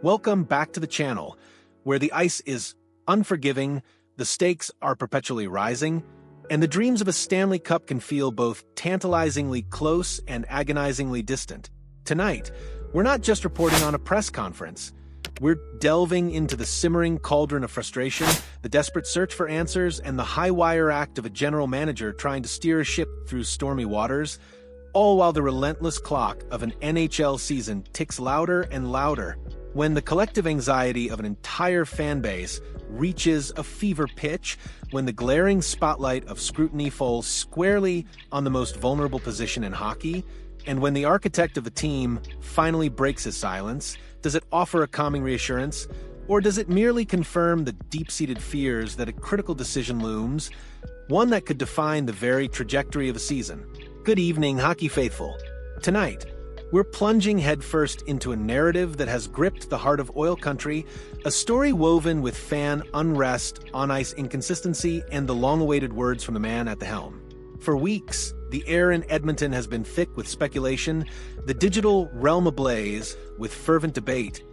Welcome back to the channel, where the ice is unforgiving, the stakes are perpetually rising, and the dreams of a Stanley Cup can feel both tantalizingly close and agonizingly distant. Tonight, we're not just reporting on a press conference. We're delving into the simmering cauldron of frustration, the desperate search for answers, and the high-wire act of a general manager trying to steer a ship through stormy waters, all while the relentless clock of an NHL season ticks louder and louder. When the collective anxiety of an entire fan base reaches a fever pitch, when the glaring spotlight of scrutiny falls squarely on the most vulnerable position in hockey, and when the architect of the team finally breaks his silence, does it offer a calming reassurance, or does it merely confirm the deep-seated fears that a critical decision looms, one that could define the very trajectory of a season? Good evening, hockey faithful. Tonight, we're plunging headfirst into a narrative that has gripped the heart of oil country, a story woven with fan unrest, on-ice inconsistency, and the long-awaited words from the man at the helm. For weeks, the air in Edmonton has been thick with speculation, the digital realm ablaze with fervent debate,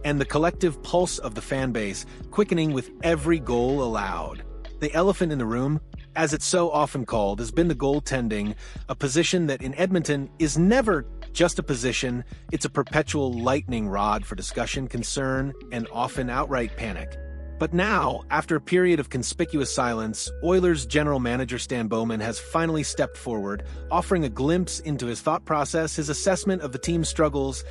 and the collective pulse of the fan base quickening with every goal allowed. The elephant in the room, as it's so often called, has been the goaltending, a position that in Edmonton is never just a position, it's a perpetual lightning rod for discussion, concern, and often outright panic. But now, after a period of conspicuous silence, Oilers general manager Stan Bowman has finally stepped forward, offering a glimpse into his thought process, his assessment of the team's struggles,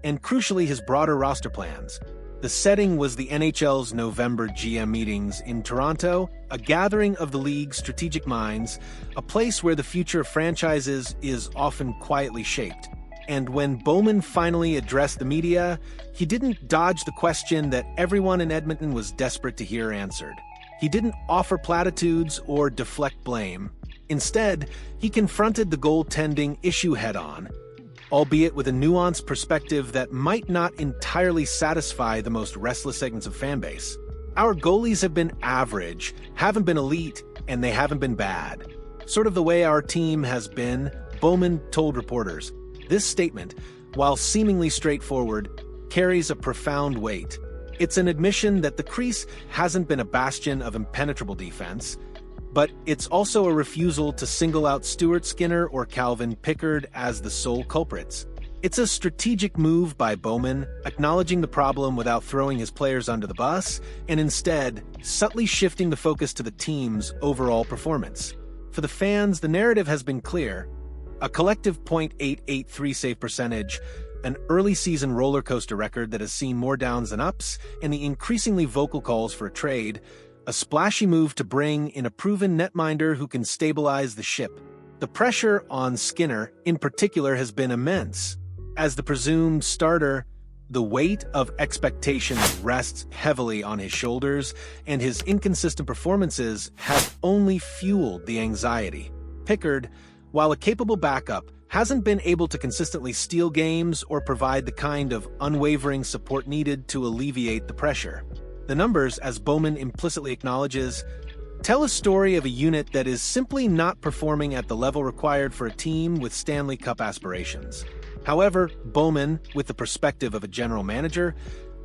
and crucially his broader roster plans. The setting was the NHL's November GM meetings in Toronto, a gathering of the league's strategic minds, a place where the future of franchises is often quietly shaped. And when Bowman finally addressed the media, he didn't dodge the question that everyone in Edmonton was desperate to hear answered. He didn't offer platitudes or deflect blame. Instead, he confronted the goaltending issue head-on, albeit with a nuanced perspective that might not entirely satisfy the most restless segments of fanbase. Our goalies have been average, haven't been elite, and they haven't been bad. Sort of the way our team has been, Bowman told reporters. This statement, while seemingly straightforward, carries a profound weight. It's an admission that the crease hasn't been a bastion of impenetrable defense, but it's also a refusal to single out Stuart Skinner or Calvin Pickard as the sole culprits. It's a strategic move by Bowman, acknowledging the problem without throwing his players under the bus, and instead, subtly shifting the focus to the team's overall performance. For the fans, the narrative has been clear. A collective .883 save percentage, an early season roller coaster record that has seen more downs than ups, and the increasingly vocal calls for a trade, a splashy move to bring in a proven netminder who can stabilize the ship. The pressure on Skinner, in particular, has been immense. As the presumed starter, the weight of expectation rests heavily on his shoulders, and his inconsistent performances have only fueled the anxiety. Pickard, while a capable backup, hasn't been able to consistently steal games or provide the kind of unwavering support needed to alleviate the pressure. The numbers, as Bowman implicitly acknowledges, tell a story of a unit that is simply not performing at the level required for a team with Stanley Cup aspirations. However, Bowman, with the perspective of a general manager,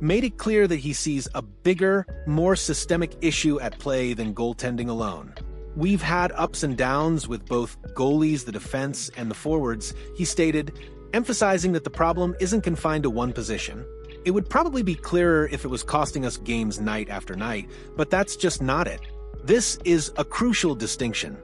made it clear that he sees a bigger, more systemic issue at play than goaltending alone. We've had ups and downs with both goalies, the defense, and the forwards, he stated, emphasizing that the problem isn't confined to one position. It would probably be clearer if it was costing us games night after night, but that's just not it. This is a crucial distinction.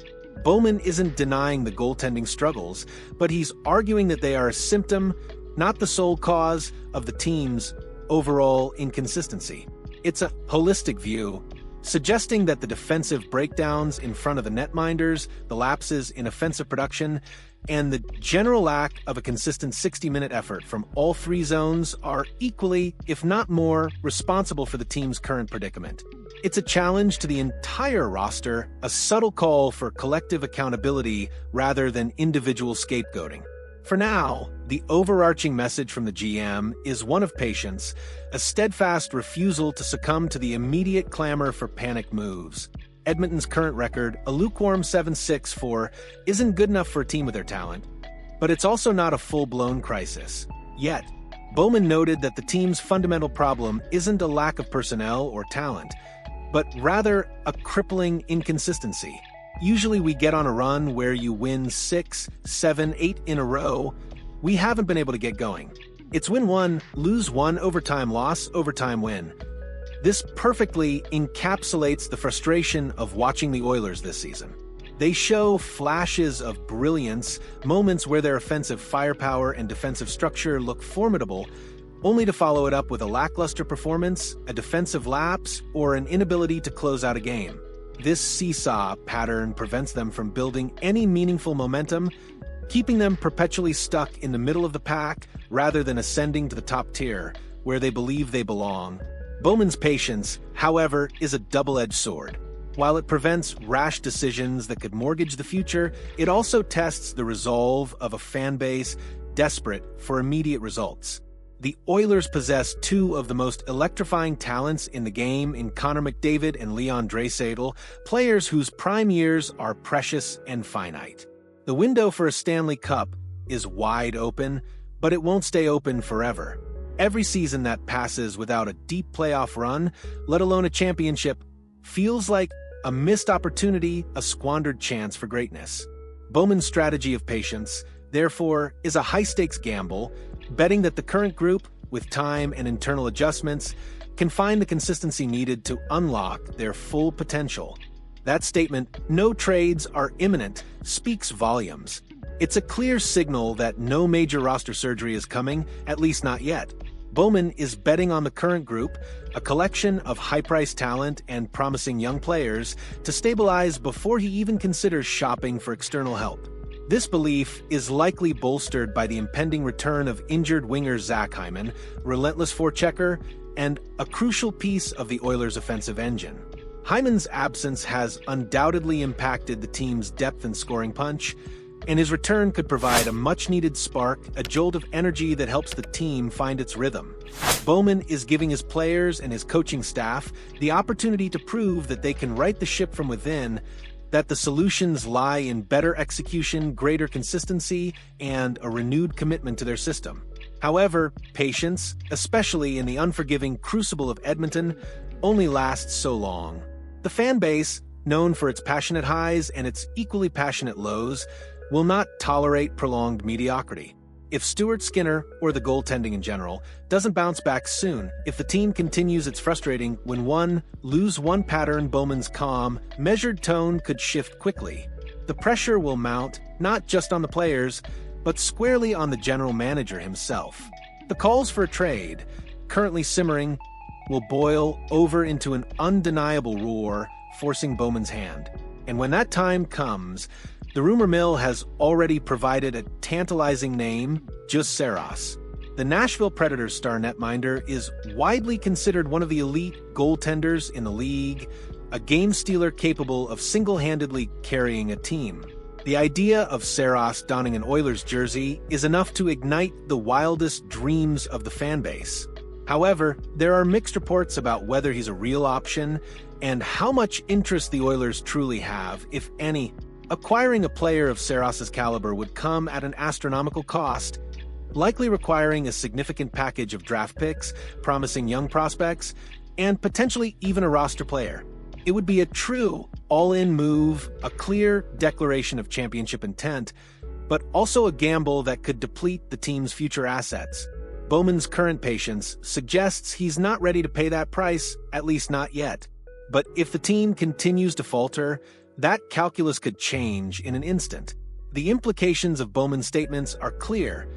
Bowman isn't denying the goaltending struggles, but he's arguing that they are a symptom, not the sole cause, of the team's overall inconsistency. It's a holistic view, suggesting that the defensive breakdowns in front of the netminders, the lapses in offensive production, and the general lack of a consistent 60-minute effort from all three zones are equally, if not more, responsible for the team's current predicament. It's a challenge to the entire roster, a subtle call for collective accountability rather than individual scapegoating. For now, the overarching message from the GM is one of patience, a steadfast refusal to succumb to the immediate clamor for panic moves. Edmonton's current record, a lukewarm 7-6-4, isn't good enough for a team with their talent, but it's also not a full-blown crisis. Yet, Bowman noted that the team's fundamental problem isn't a lack of personnel or talent, but rather a crippling inconsistency. Usually we get on a run where you win 6, 7, 8 in a row. We haven't been able to get going. It's win one, lose one, overtime loss, overtime win. This perfectly encapsulates the frustration of watching the Oilers this season. They show flashes of brilliance, moments where their offensive firepower and defensive structure look formidable, only to follow it up with a lackluster performance, a defensive lapse, or an inability to close out a game. This seesaw pattern prevents them from building any meaningful momentum, keeping them perpetually stuck in the middle of the pack rather than ascending to the top tier, where they believe they belong. Bowman's patience, however, is a double-edged sword. While it prevents rash decisions that could mortgage the future, it also tests the resolve of a fan base desperate for immediate results. The Oilers possess two of the most electrifying talents in the game in Connor McDavid and Leon Draisaitl, players whose prime years are precious and finite. The window for a Stanley Cup is wide open, but it won't stay open forever. Every season that passes without a deep playoff run, let alone a championship, feels like a missed opportunity, a squandered chance for greatness. Bowman's strategy of patience, therefore, is a high-stakes gamble, betting that the current group, with time and internal adjustments, can find the consistency needed to unlock their full potential. That statement, "No trades are imminent," speaks volumes. It's a clear signal that no major roster surgery is coming, at least not yet. Bowman is betting on the current group, a collection of high-priced talent and promising young players, to stabilize before he even considers shopping for external help. This belief is likely bolstered by the impending return of injured winger Zach Hyman, relentless forechecker, and a crucial piece of the Oilers' offensive engine. Hyman's absence has undoubtedly impacted the team's depth and scoring punch, and his return could provide a much-needed spark, a jolt of energy that helps the team find its rhythm. Bowman is giving his players and his coaching staff the opportunity to prove that they can right the ship from within, that the solutions lie in better execution, greater consistency, and a renewed commitment to their system. However, patience, especially in the unforgiving crucible of Edmonton, only lasts so long. The fan base, known for its passionate highs and its equally passionate lows, will not tolerate prolonged mediocrity. If Stuart Skinner, or the goaltending in general, doesn't bounce back soon, if the team continues its frustrating win-one, lose-one pattern, Bowman's calm, measured tone could shift quickly. The pressure will mount, not just on the players, but squarely on the general manager himself. The calls for a trade, currently simmering, will boil over into an undeniable roar, forcing Bowman's hand. And when that time comes, the rumor mill has already provided a tantalizing name, Juuse Saros. The Nashville Predators star netminder is widely considered one of the elite goaltenders in the league, a game stealer capable of single-handedly carrying a team. The idea of Saros donning an Oilers jersey is enough to ignite the wildest dreams of the fan base. However, there are mixed reports about whether he's a real option and how much interest the Oilers truly have, if any. Acquiring a player of Saros's caliber would come at an astronomical cost, likely requiring a significant package of draft picks, promising young prospects, and potentially even a roster player. It would be a true all-in move, a clear declaration of championship intent, but also a gamble that could deplete the team's future assets. Bowman's current patience suggests he's not ready to pay that price, at least not yet. But if the team continues to falter, that calculus could change in an instant. The implications of Bowman's statements are clear.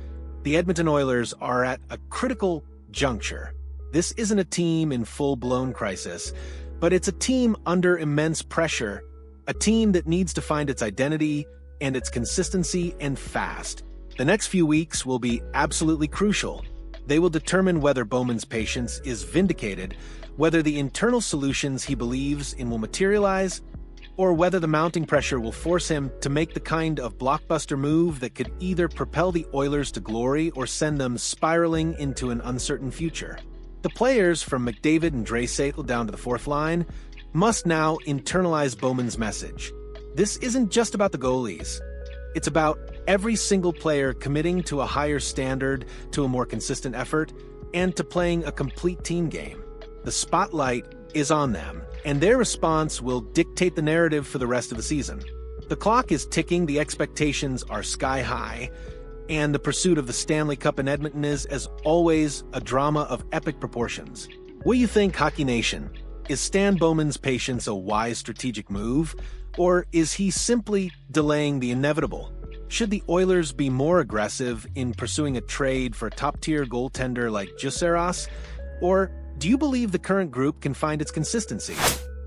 The Edmonton Oilers are at a critical juncture. This isn't a team in full-blown crisis, but it's a team under immense pressure, a team that needs to find its identity and its consistency, and fast. The next few weeks will be absolutely crucial. They will determine whether Bowman's patience is vindicated, whether the internal solutions he believes in will materialize, or whether the mounting pressure will force him to make the kind of blockbuster move that could either propel the Oilers to glory or send them spiraling into an uncertain future. The players, from McDavid and Draisaitl down to the fourth line, must now internalize Bowman's message. This isn't just about the goalies. It's about Every single player committing to a higher standard, to a more consistent effort, and to playing a complete team game. The spotlight is on them, and their response will dictate the narrative for the rest of the season. The clock is ticking, the expectations are sky high, and the pursuit of the Stanley Cup in Edmonton is, as always, a drama of epic proportions. What do you think, Hockey Nation? Is Stan Bowman's patience a wise strategic move, or is he simply delaying the inevitable? Should the Oilers be more aggressive in pursuing a trade for a top-tier goaltender like Juuse Saros, or do you believe the current group can find its consistency?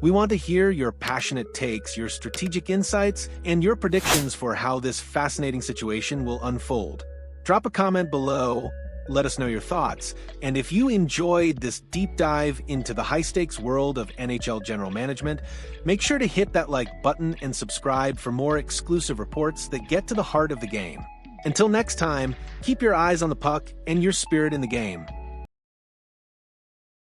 We want to hear your passionate takes, your strategic insights, and your predictions for how this fascinating situation will unfold. Drop a comment below, let us know your thoughts, and if you enjoyed this deep dive into the high-stakes world of NHL general management, make sure to hit that like button and subscribe for more exclusive reports that get to the heart of the game. Until next time, keep your eyes on the puck and your spirit in the game.